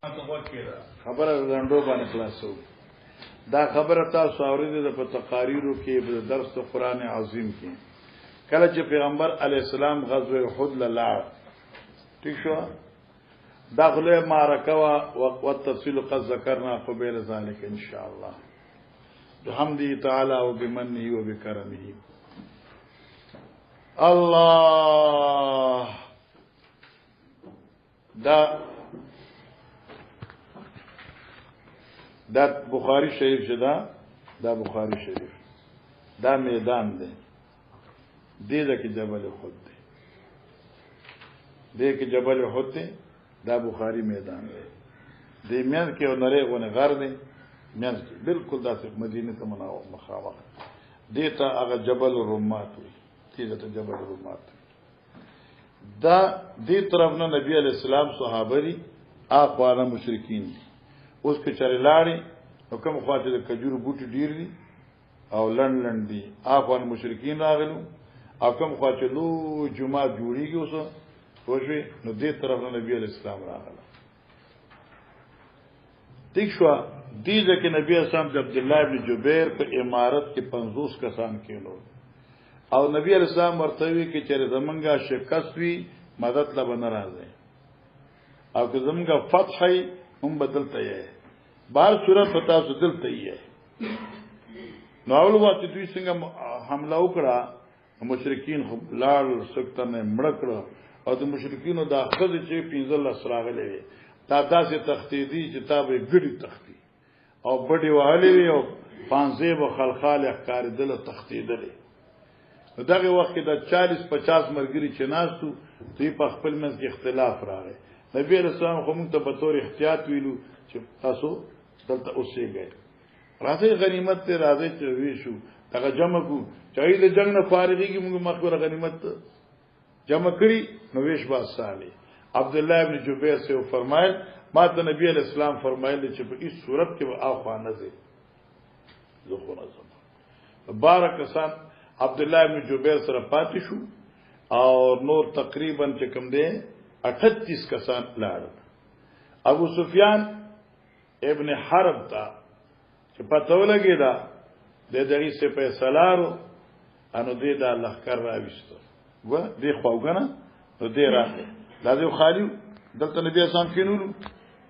خبره لنډو باندې خلاصو دا خبره تاسو اورېدل په تقاریرو کې په درس قرآن عظیم کې کله چې پیغمبر علی السلام غزوه احد لاړ ٹھیک شو داخله معرکه او تفصیل قد ذکرنا قبل ذلك ان شاء الله بحمده تعالی وبمنه وبكرمه الله دا بخاری شریف شدا دا بخاری شریف دا میدان دی دیده که جبل خود دی دیده که جبل خود دی دا بخاری میدان دی دی میان که نره غنی غر دی میان که بلکل دا سیخ مدینه تا مناو مخامخ دیتا اغا جبل رومات ہوئی دیده تا جبل رومات ہوئی دا دی طرفنا نبی علیہ السلام صحابه دی آقوانا مشرکین دی اوس که چاري لاړې نو کوم خواته د کجورو بوټي ډیر دي او لند دي افغان مشرکین راغلو او کوم خواته لو جمعه جوړیږي اوس خوشوي نو دې طرف نه نبی علیہ السلام راغله ٹھیک شو دې ځکه نبی اسلام د عبد الله ابن جبیر په امارت کې 50 کسان کېلو او نبی علیہ السلام ورته وی کې چې زمونږه شکست وی مدد لا بن راځي او که زمونږه فتحي هم بدلته یې بار صورت پتا سو دلته یې نو اول وخت دوی څنګه حمله وکړه مشرکین خو لال سکتنه مړکړه او د مشرکینو د اخذ چې 15 سراغلې وي دا داسې تختیدي چې تابې ګډي تختی او بډي وهلې وي او پانځه به خلخال احکار دل تختیدلې دغه وخت کې د 40-50 مرګري چې ناسو دوی په خپل منځ کې اختلاف راغی نبی علیہ السلام خو موږ ته په تور احتیاط ویلو چې تاسو دلته اوسېږئ راځي غنیمت ته راځي چې وی شو دا جمع کو چای د جنگ نه فارغيږي موږ مخبره غنیمت جمع کړی نو ویش با صالح عبد الله ابن جبیر سے فرمایل ما ته نبی علیہ السلام فرمایل چې په هیڅ صورت کې اخوا نه زی زخه نظم بارک سان عبد الله ابن جبیر سره پاتې شو او نور تقریبا چې کوم دی 38 کسان لاړ ابو سفیان ابن حرب تا چې پته ولګی دا د دغه څه په سلارو انو دې دا لخر راويستو و دې خوګنه نو دې راځي دا یو خالی دلته نبی اسلام کینولو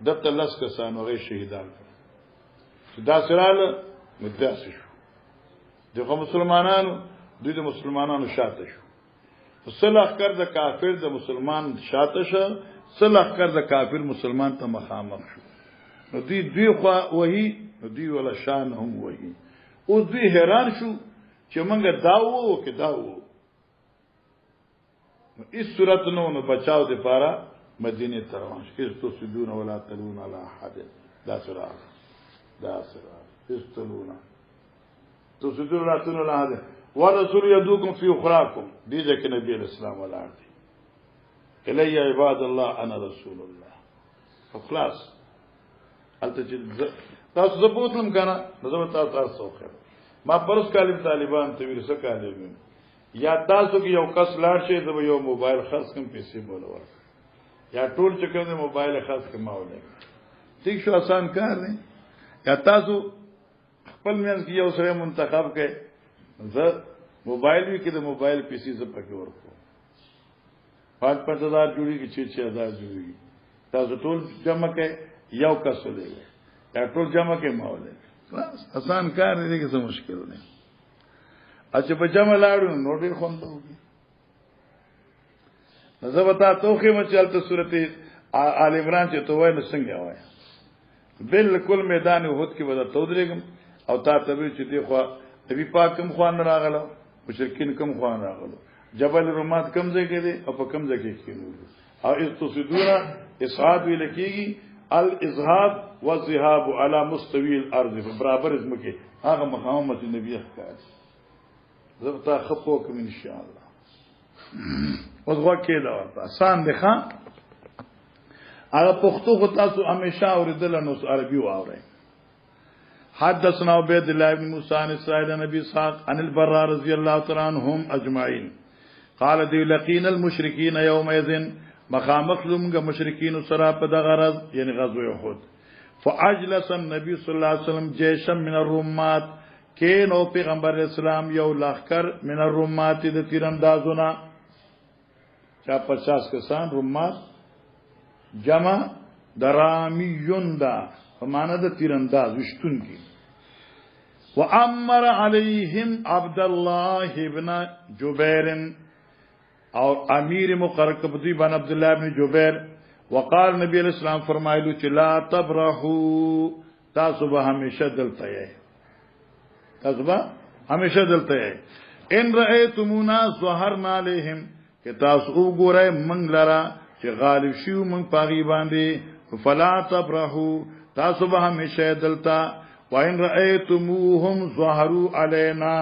دلته لس کسان هغه شهیدان چې دا سراله مدعس شو دغه مسلمانانو دوی د مسلمانانو شاته شو صلح کر د کافر د مسلمان شاته شو صلح کر د کافر مسلمان ته مخامخ شو نو دوی خو وਹੀ نو دوی ولا شان هم وਹੀ او دوی حیران شو چې مونږه داوو کې داوو نو اس صورت نو بچاو د پاره مدینه ته روان شو کیسه تو سدون ولا تلون علی احد دا سره استلون تو سدون ولا تلون علی احد ورسول يدوكم في اخراكم دي ذکر نبی علیہ السلام ولار دي الی عباد الله انا رسول الله خلاص تاسو زبوتم کنه نظم تاسو خیر ما پرس کالم طالبان ته ورسه کالم یا تاسو کې یو کس لاړ شي زه یو موبایل خاص کوم پیسې بولور یا ټول چې کوم موبایل خاص کوم ماولې ٹھیک شو آسان کار دی یا تاسو خپل منځ کې یو سره منتخب کړئ زه موبایل وی کې د موبایل پیسې ز پکې ورکو 5,000 جوړیږي 6,000 جوړیږي تاسو ټول جمع کړئ یو کس ولې یا ټول جمع کړئ ماولې خلاص آسان کار دی کې څه مشکل نه اچھا په جمع لاړو نو ډیر خوند وږي زه وتا توخه مچلته سورته آل عمران چې تو وای نو څنګه وای بالکل میدان احد کې ودا تو درېګم او تا تبي چې دی خو نبی پاک کوم خوان راغلو مشرکین کوم خوان راغلو جبل رومات کم ځای کې دي او په کم ځای کې کېنو او استصدونا اصحاب لکېږي الازهاب والذهاب على مستوي الارض برابر ازمکه هغه مقامات نبی ښکار زبتا خپو کوم ان شاء الله اوس وکړه دا آسان دي خان هغه پښتو خو تاسو همیشه اوریدل نو عربي واورئ حدثنا عبيد الله بن موسى عن اسرائيل عن ابي اسحاق عن البراء رضي الله تعالى عنهم اجمعين قال دي لقين المشركين يومئذ مخامخ لمغه مشرکین سره په دغه غرض یعنی غزوه احد فاجلس النبي صلی الله علیه وسلم جيشا من الرمات کینو پیغمبر اسلام یو لخر من الرمات د تیراندازونه چا 50 کسان رمات جمع درامیون دا په معنا د تیرانداز وشتون کی وامر عليهم عبد الله ابن جبير اور امیر مقرر کبدی بن عبد الله ابن جبیر وقال نبی علیہ السلام فرمایلو چې لا تبرحوا تاسو به همیشه دلته یې تاسو به همیشه دلته یې ان رأیتمونا ظهرنا علیهم کہ تاسو وګورئ موږ لرا چې غالب شو موږ پاغي باندې فلا تبرحوا تاسو به همیشه دلته وان رأیتموهم ظهروا علینا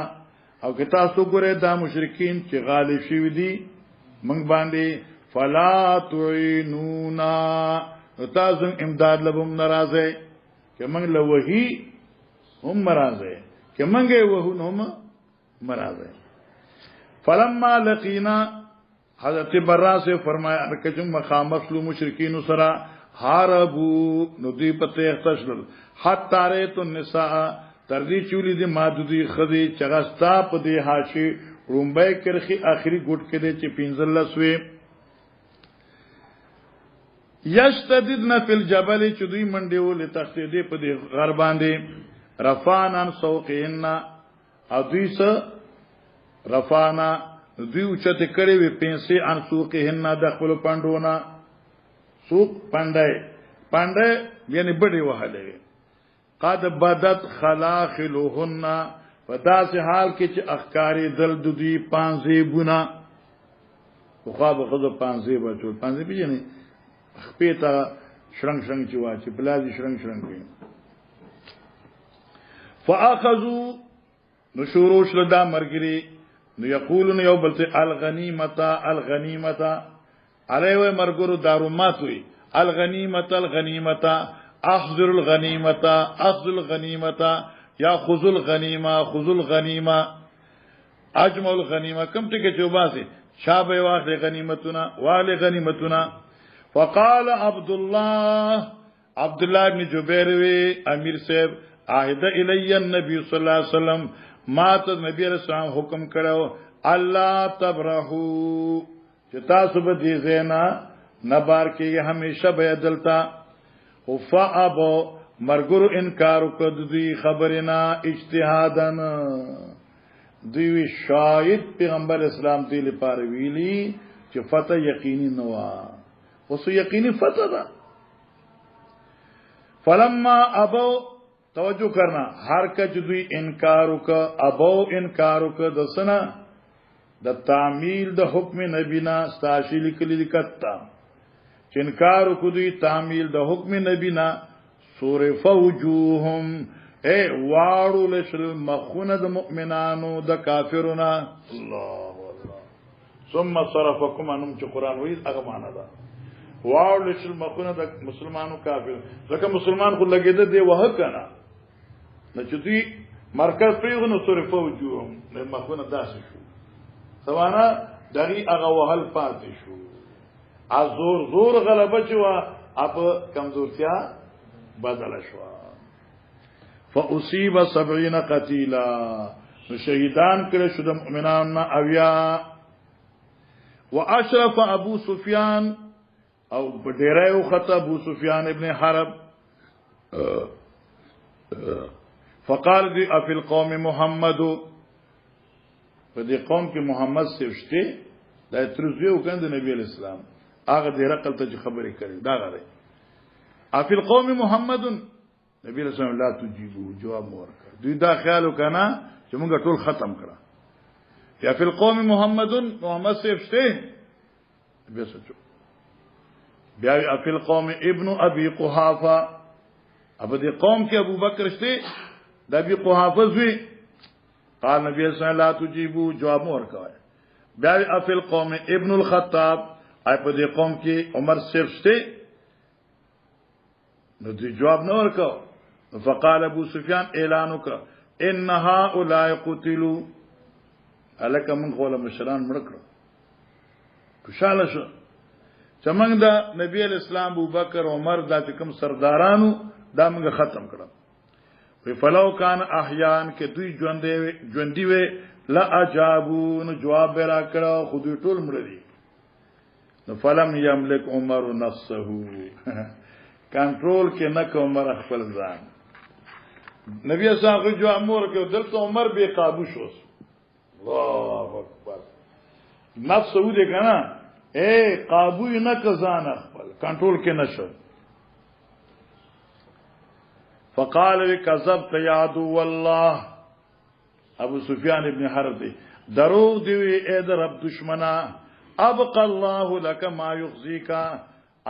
او کہ تاسو ګورئ دا مشرکین چې غالب شوی دي موږ باندې فلا تعینونا تاسو امداد لبم ناراضه کہ موږ له وਹੀ هم ناراضه کہ موږ وਹو هم ناراضه فلما لقینا حضرت برا سے فرمایا کہ مخامخ لو مشرکین سرا حاربو ندی پته اختشل حتی ریت النساء تردی چولی دی مادودی خدی چغستا په دی حاشی رومبای کرخی آخری ګټ کې دی چې 15 سوی یشتددن فی الجبل چې دوی منډیو لتختی دی په دی غر باندې رفانان سوقین او دوی سره رفانا دوی اوچته کړي وي پیسې ان سوقهن د خپل پاندونا سوق پاندای یعنی بډي وهلې قد بدت خلاخلهن فداس حال کې چې اخکاری دل د دوی پانځي بونه خو غو پانځي بچو پانځي پیژنې خپېتا شرنګ چې واچي بلازي شرنګ کوي فاخذوا نشوروش لدا مرګري نو یقولون یو بلته الغنیمتا علیه مرګرو دارومات وی الغنیمتا احذر الغنیمتا یا خذ الغنیمه اجمع الغنیمه کم ټکی چوباسه شابه واخله غنیمتنا فقال عبد الله ابن جبیر وی امیر صاحب عهد الی النبی صلی الله علیه وسلم ما ته نبی علیہ السلام حکم کړو الله تبرحو چې تاسو به دې زینا نبار کې همیشه به دلتا وفابو مرګرو انکار وکړ دوی خبرنا اجتهادن دوی شاید پیغمبر اسلام دې لپاره ویلي چې فتح یقیني نه و اوس یقیني فتح ده فلما ابو توجہ کرنا ہر کچ دوی انکار وکا ابو انکار وکا دسنا د تعمیل د حکم نبینا استاشی لیکلی لکتا چې انکار وکړو دوی تعمیل د حکم نبینا صرف وجوههم اے واړو لشل مخونه د مؤمنانو د کافرونو الله ثم صرفكم انم چې قران وایي هغه معنا ده واړو لشل مخونه د مسلمانانو کافر ځکه مسلمان خو لګیده دی وه کنه نو چې دوی مرکز پیغنو صرف وجوههم د مخونه داسې شو سوانا دغه هغه وهل پاتې شو زور غلبه شو اپ کمزورتیا بدل شو فاصيب 70 قتيلا شهیدان کړه شو د مؤمنانو اویا واشرف ابو سفیان او ډیرایو خطا ابو سفیان ابن حرب فقال دی افی القوم محمد فدی قوم کې محمد سوشته دا ترزیو کند نبی علیہ السلام هغه د رقل ته خبرې کړي دا غره افی القوم محمد نبی علیہ السلام لا تجيبو جواب ورکړ دوی دا خیال وکنا چې موږ ټول ختم کړه یا فی القوم محمد سوشته بیا سوچو بیا افی القوم ابن ابي قحافه اب دې قوم کې ابو بکر شته د ابي قحافه زوی قال نبی صلی الله علیه وسلم لا تجيبو جواب ورکړ بیا افی القوم ابن الخطاب ای په دې قوم کې عمر شته نو دې جواب نه ورکړ فقال ابو سفیان اعلان وکړ ان هؤلاء قتلوا الک من قول مشران مړ کړ خوشاله شو چمنګ دا نبی اسلام ابوبکر عمر دا کوم سردارانو دا موږ ختم کړو وی فلو کان احیان کې دوی ژوندې وي لا اجابون جواب را کړو خو دوی ټول مړ دي نو فلم یملک عمر نفسه کنټرول کې نه کو عمر خپل ځان نبی اسلام خو جو امر کې دلته عمر بے قابو شو الله اکبر نفس ودی کنه اے قابو نه کزان خپل کنټرول کې نشو فقال كذبت يا عدو الله ابو سفیان ابن حرب دروغ دی اے در رب دشمنا ابقى الله لك ما يخزيك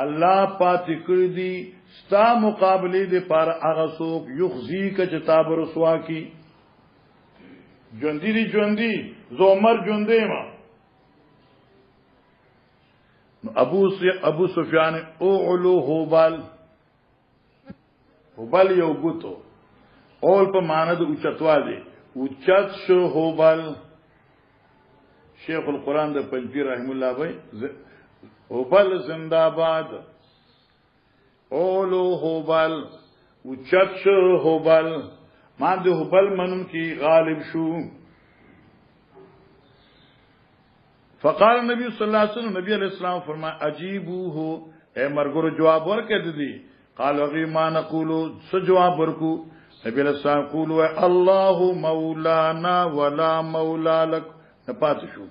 الله پات کړی دی ستا مقابله دی پر هغه څوک یخزیک چې تاب رسوا کی ژوندۍ دی ژوندۍ زومر ژوندۍ ما ابو سفیان اولو هوبل یو ګوتو اول په معنی د اوچتوا دی اوچت شو هوبل شیخ القرآن د پنځپیر رحم الله وای هوبل زنده‌باد اولو هوبل اوچت شو هوبل ما د هوبل منن کی غالب شو فقال النبي صلی الله علیه وسلم نبی علیہ السلام فرمایا عجیبوه اے مرګرو جواب ورکړه دي قالوا غي ما نقول سجواب ورکو نبی علیہ السلام قولوا الله مولانا ولا مولا لك نپات شو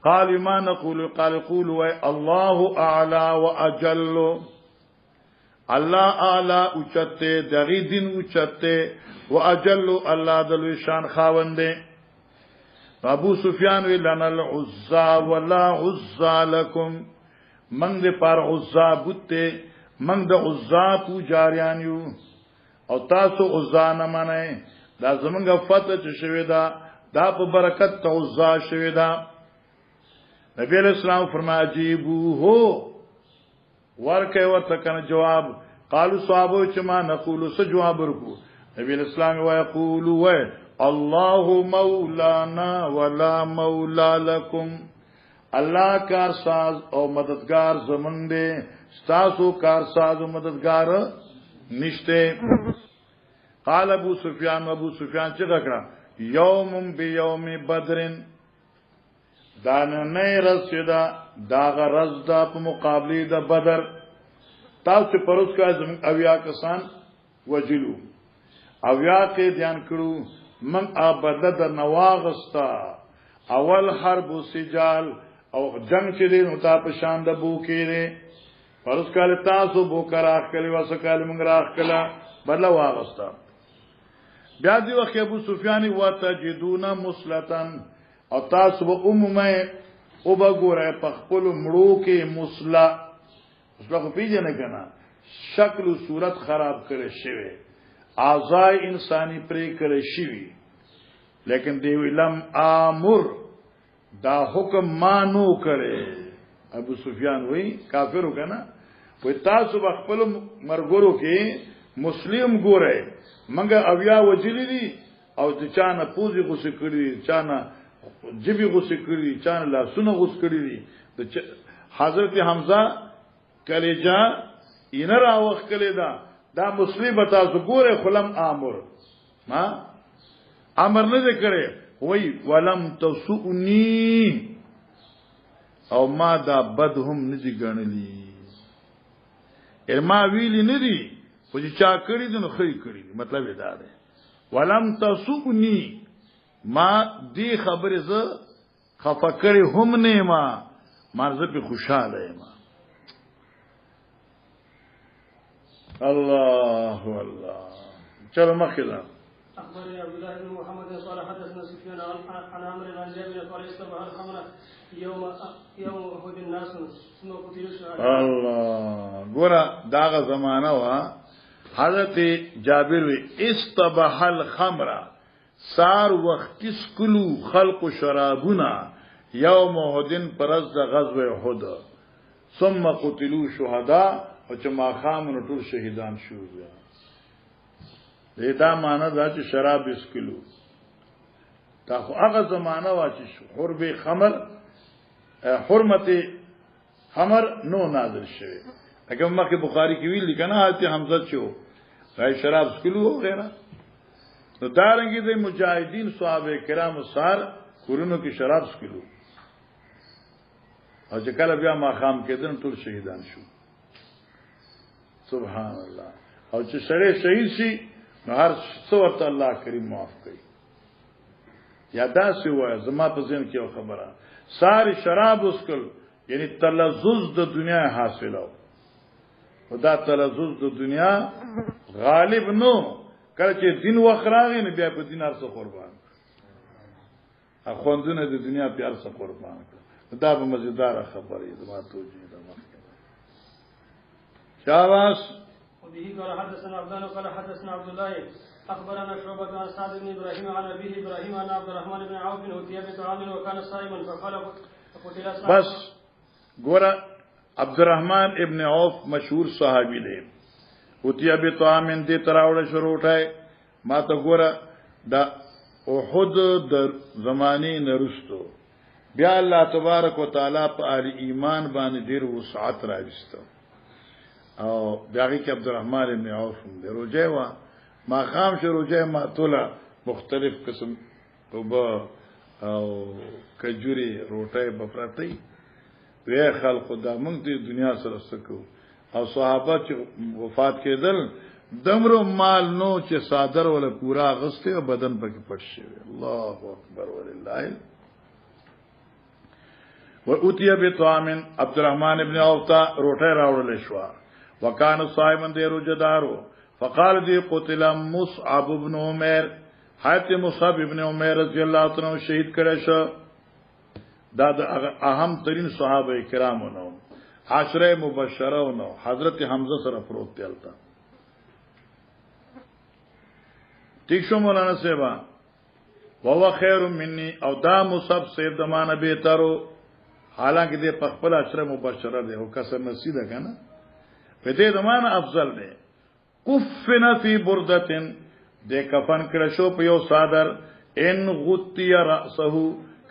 قال ما نقول قال قولوا الله اعلى واجل الله اعلى اوچته دغی دین اوچته واجل الله دل شان خاونده ابو سفیان لنا العزا ولا عزا لكم من دے پر عزا بوته من د عزا پوجاریان یو او تاسو عزا نه منئ دا زمونږ فتح چې شوی دا په برکت ته عزا شوی دا نبی علیہ السلام فرمایا جیبو هو ورکه ورته کنه جواب قالو صحابه چې ما نقول څه جواب ورکو نبی علیہ السلام ويقولوا الله مولانا ولا مولا لكم الله کارساز او مددگار زمون دے ستاسو کارساز او مددگار نشته قال ابو سفیان چې راکړه یوم بیوم بدرن دا نه رسیدا دا غرض دا په مقابله د بدر تاسو پروس کا زمون اویا کسان وجلو اویا کې ध्यान کړو من ابدا د نواغستا اول حرب سجال او جنگ چې دی نو تا په شان د بو کېره پرس کال تاسو بو کراخ کلی واسه کال موږ راخ کلا بدلا واغستا بیا دی وخت ابو سفیان وتجدون مسلتن او تاسو به عمومه او بګوره په خپل مړو کې مسلا خو پیژنه کنه شکل او صورت خراب کړي شوی اعضاء انسانی پرې کړي شوی لیکن دی علم امر دا حکم مانو کرے ابو سفیان وی کافر ہو کنا وی تاسو بخپل مرګورو کې مسلم ګوره منګه اویا وجلی دي او د چانه پوزي غوسه کړی چانه جبی غوسه کړی چانه لاسونه غوسه کړی دي حضرت حمزه کلیجا اینرا وخت کلی دا مصیبت تاسو ګوره خلم امر ما امر نه کړي وای ولم تسونی او ما دا بدهم ندی ګڼلی ارما ویلی ندی خو چې چا کړی دنو خې کړی مطلب دا دی ولم تسونی ما دی خبره ز خفکړی هم نه ما مرزه په خوشاله ما الله الله چلو مخکې أخبرني عبد الله بن محمد قال حدثنا سفيان عن عمرو بن جابر قال استبح الخمر يوم أحد الناس ثم قتلوا الشهداء. الله ګوره داغه زمانہ وا حضرت جابر وی استبح الخمر سار وخت سکلو خلق شرابنا يوم أحد پرز د غزوه احد ثم قتلوا شهداء او چې ما خامن ټول شهیدان شو دا معنا دا چې شراب اسکلو تا خو هغه زمانہ وا چې حرب خمر حرمت خمر نو نازل شوی لکه مخکې بخاری کې ویل کنه حضرت حمزه چې راي شراب سکلو وغیرہ نو دارنګي د مجاهدین صحابه کرام سار کورونو کې شراب سکلو او چې کله بیا ما خام کېدن ټول شهیدان شو سبحان الله او چې سره شهید شي نو هر څو ورته الله کریم معاف کوي یا داسې وای زما په ذهن کې یو خبره ساری شراب اسکل یعنی تلذذ د دنیا حاصلو خدا تلذذ د دنیا غالب نو کله چې دین وخراغی نه بیا په دین ارسه قربان اخوندونه د دنیا په ارسه قربان دا به مزیدار خبره زما توجیه ده مخکې شاباش وبه قال حدثنا عبدان قال حدثنا عبد الله اخبرنا شعبة عن سعد بن ابراهيم عن ابيه ابراهيم عن عبد الرحمن بن عوف اوتي بطعام وكان صائما فقال قتل صائما بس ګوره عبد الرحمن ابن عوف مشهور صحابي دی اوتي بطعام دې تراوړ شروع وټای ما ته ګوره دا احد د زمانه نرستو بیا الله تبارک وتعالى په اهل ایمان باندې ډیر وسعت راوستو او بیاغی کې عبد الرحمن ابن عوف د روجه وا ما خام شو روجه ما تولا مختلف قسم توبه او کجوري روټه بپراتی وی خلق دا موږ د دنیا سره سکو او صحابه چې وفات کېدل دمرو مال نو چې صادر ولا پورا غسته او بدن پکې پټ شي الله اکبر ولله و اوتي بطعام عبد الرحمن ابن عوف تا روټه راوړل شو وکانو صائمن دی روزدارو فقال دی قتل مصعب ابن عمر حضرت مصعب ابن عمر رضی الله عنه شهید کړه شو دا د اهم ترین صحابه کرامو نو عشره مبشره نو حضرت حمزه سره پروت دیلتا ٹھیک شو مولانا صاحب وهو خیر مني او دا مصعب صاحب د مان به ترو حالانکه د خپل عشره مبشره دی او کسر نصیده کنه په دې زمانه افضل دی کفن فی بردتن د کفن کړه شو په یو صادر ان غتی راسه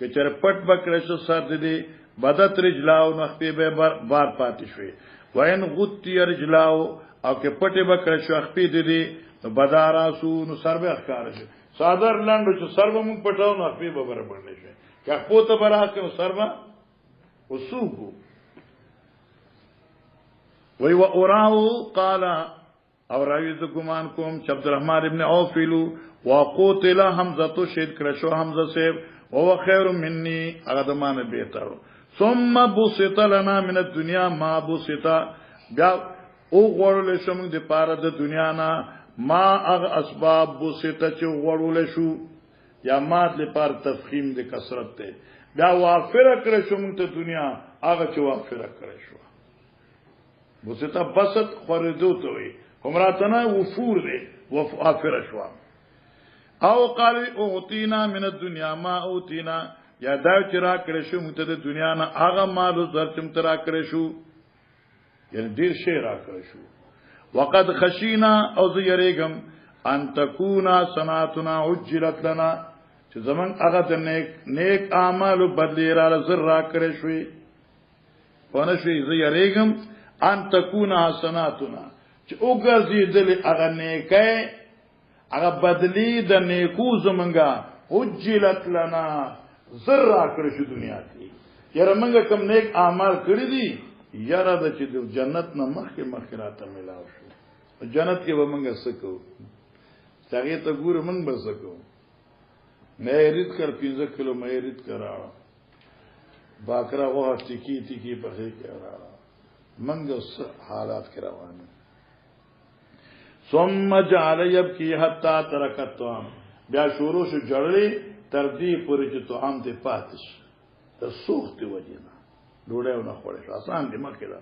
که چرپټ بکړه شو سر دې بدت رجلاو نخپی به بار پاتې شوی وین غتی رجلاو او که پټه بکړه شو خپی دې بداراسو نو سر به ښکار شي صادر لاندو چې سر به مونږ پټاو نو خپی به برابر نشي که پوته براسه سر به وسوګو وی و اوراو قال او راوی ز ګمان کوم چې عبد الرحمن ابن عوف لو وقتل حمزه تو شهید کړه شو حمزه صاحب او خیر مني هغه د مان بهتر ثم بسط لنا من الدنيا ما بسط بیا او غوړل شو موږ د پاره د دنیا نه ما هغه اسباب بسط چې غوړول شو یا ماد لپاره تفخیم د کثرت ته بیا وافره کړه شو موږ ته دنیا هغه چې وافره کړه شو بسطه بسط خوردو ته وي همراتنا وفور دی وافر شوا او قال اوتینا من الدنيا ما اوتینا یا دا چې را کړې شو موږ ته د دنیا نه هغه مال او زر چې موږ ته را کړې شو یعنی ډیر شی را کړې شو وقد خشینا او زیریګم ان تکونا صنعتنا عجلت لنا چې زمون هغه د نیک اعمال بدلی را زر را کړې شوې ونه شي زیریګم ان تکونا حسناتنا چې وګرځي دل هغه نیکه هغه بدلی د نیکو زمونږه حجلت لنا زرا کړی شو دنیا کې یاره موږ کوم نیک اعمال کړی دي یاره د چې د جنت نه مخکې راته ملاو شو جنت کې به موږ سکو څنګه ته ګور موږ به سکو مې ریت کړ 15 کیلو مې ریت کړه باکرا وه ټیکی په هي کې راړه منګ حالات کې روانه ثم جعل يبكي حتى تركت طعام بیا شروع شو جړلې تر دې پورې چې طعام دې پاتش ته سوخت وجینا ډوډۍ نه خوړې آسان دې مکه دا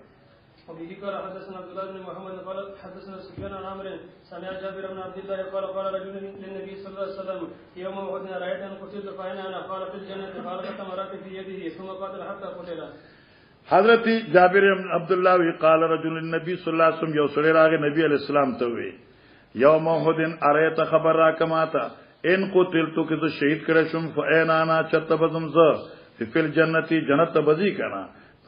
وبه قال حدثنا عبد الله بن محمد قال حدثنا سفيان عن عمرو سمع جابر بن عبد الله قال رجل للنبي صلى الله عليه وسلم يوم احد رايت ان قتلت فانا انا قال في الجنه قال تمرات في يده ثم قاتل حتى قتل حضرت جابر بن عبد الله قال رجل النبي صلى الله عليه وسلم یو سړی راغی نبی علیہ السلام ته وی یوم احد اریت خبر را کماتا ان قتلت که شهید کړه شم فانا انا چتبزم ز فی الجنتی جنت بزی کنا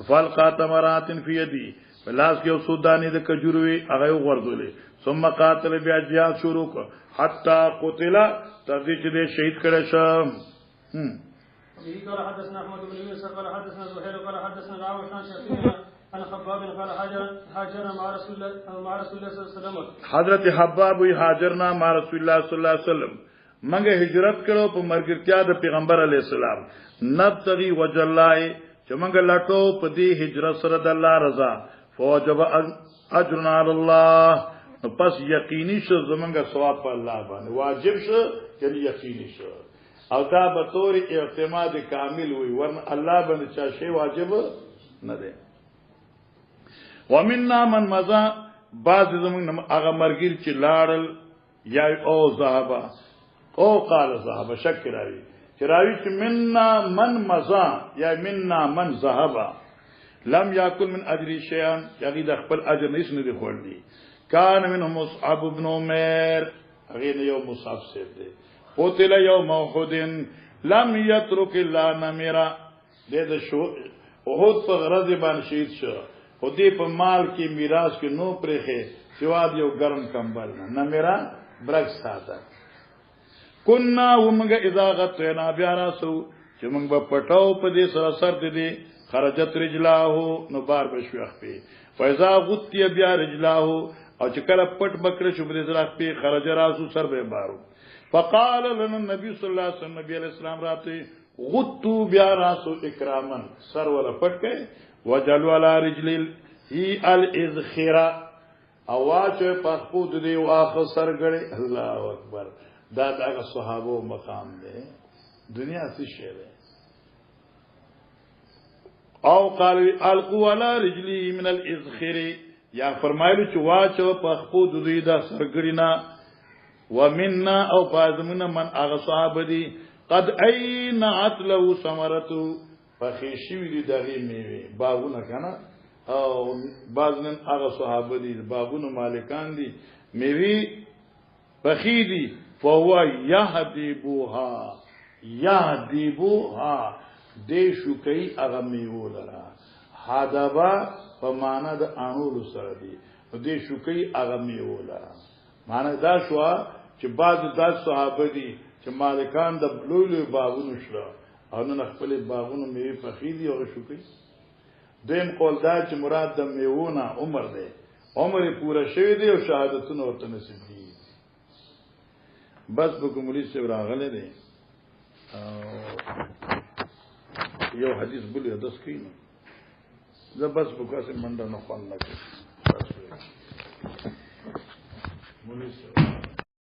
فالقا تمرات فی یدی پلاس کې سودانی د کجوروي هغه ورغولې ثم قاتل بیا جهاد شروع حتا قتل تر دې چې شهید کړه شو. به قال حدثنا احمد بن يونس قال حدثنا زهير قال حدثنا الأعمش عن شقيق عن خباب قال هاجرنا مع رسول الله صلى الله عليه وسلم. حضرت حباب وی هاجرنا مع رسول الله صلی الله علیه وسلم منګه هجرت کړو په مرګرتیا د پیغمبر علی السلام نبتغي وجه الله چې منګه لاټو په دې هجرت سره د الله رضا فوجب اجرنا علی الله پس یقیني شو زمونږه ثواب په الله باندې واجب شو یعنی یقیني شو او دا به طور اعتماد کامل وي ورنه الله باندې چا شی واجب نه دی. ومننا من مزا بعض زمون هغه مرګیر چې لاړل یا او ذهبا او قال ذهبا شک راوي چې راوي چې مننا من مزا یا مننا من ذهبا لم یاکل من اجر شیئا یعنی د خپل اجر نهیڅ نه دی خوړلی. کان منهم مصعب بن عمر غیر یو مصعب سے دے قتل یوم احد لم یترک الا نمرا دې شو احد په غرض باندې شهید شو او دې په مال کې میراث کې نو پرېخه سوا یو ګرم کمبل نه نمرا برګ ساده کنا ومغه اذا غتنا بیا راسو چې موږ په پټاو په دې سره سر دې خرجت رجلاه نو بار بشوخ په فاذا غتی بیا رجلاه او چې کله پټ بکره شو بری زراق په خرج راسو سر به بارو فقال لنا النبي صلی الله علیه وسلم نبی علیہ السلام راته غتو بیا راسو اکرامن سر ولا پټ کئ وجلوا على رجل هي الاذخره اواچ په خود دی واخ سر غړي الله اکبر دا دغه صحابه مقام دی دنیا څه شی ده. او قال القوا على رجلي من الاذخره یا فرمایلو چې واچو په خود دوی دا سرګړینا ومننا او فازمنا من اغه صحابه دي قد اينعت له ثمرته فخيشي دي دغه میوه باغونه کنه او بعضن اغه صحابه دي باغونو مالکان دي میوه بخیدی فهو يهدبوها دې شوکي اغه میوه لرا حدبا په معنا د انول سره دی دې شوکي اغه میوه لرا معنا دا شو چې بعض د صحابه دي چې مالکان د بلولو باغونو شله او نن خپل باغونو میوه فخیدی او شوکي دیم قول دا چې مراد د میوونه عمر دی عمر پورا شوی دی او شهادتونه ورته نصیب دي. بس په کوملی څه راغله دي یو حدیث بل یو داس کینو زه بس په کاسه منډه نه خوان نه کوم.